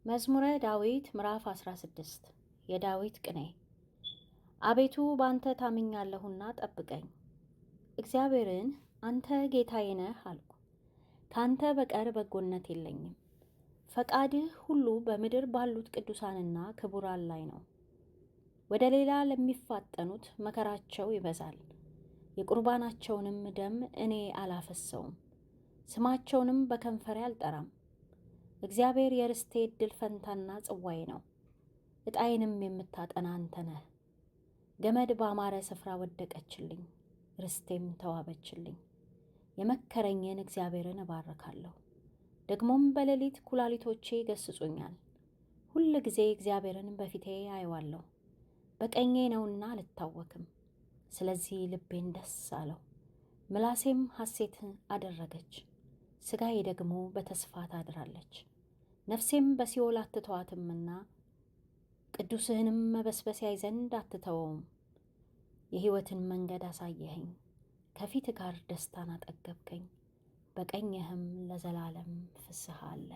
መዝሙረ ዳዊት ምዕራፍ 16 የዳዊት ቅኔ። አቤቱ ባንተ ታምኛለሁና ጠብቀኝ። እግዚአብሔርን አንተ ጌታዬ ነህ አልኩ። ካንተ በቀር በጎነት የለኝም። ፈቃድህ ሁሉ በምድር ባሉት ቅዱሳንና ክቡራን ላይ ነው። ወደ ሌላ ለሚፋጠኑት መከራቸው ይበዛል። የቁርባናቸውንም ደም እኔ አላፈሰውም፣ ስማቸውንም በከንፈሬ አልጠራም። እግዚአብሔር የርስቴ ዕድል ፈንታና ጽዋዬ ነው። ዕጣዬንም የምታጠና አንተ ነህ። ገመድ ባማረ ስፍራ ወደቀችልኝ፣ ርስቴም ተዋበችልኝ። የመከረኝን እግዚአብሔርን እባርካለሁ። ደግሞም በሌሊት ኩላሊቶቼ ይገስጹኛል። ሁል ጊዜ እግዚአብሔርን በፊቴ አየዋለሁ። በቀኜ ነውና አልታወክም። ስለዚህ ልቤን ደስ አለው፣ ምላሴም ሐሴት አደረገች። ሥጋዬ ደግሞ በተስፋ ታድራለች። ነፍሴም በሲኦል አትተዋትምና ቅዱስህንም መበስበስ ያይ ዘንድ አትተወውም። የሕይወትን መንገድ አሳየኸኝ፣ ከፊት ጋር ደስታን አጠገብከኝ። በቀኝህም ለዘላለም ፍስሐ አለ።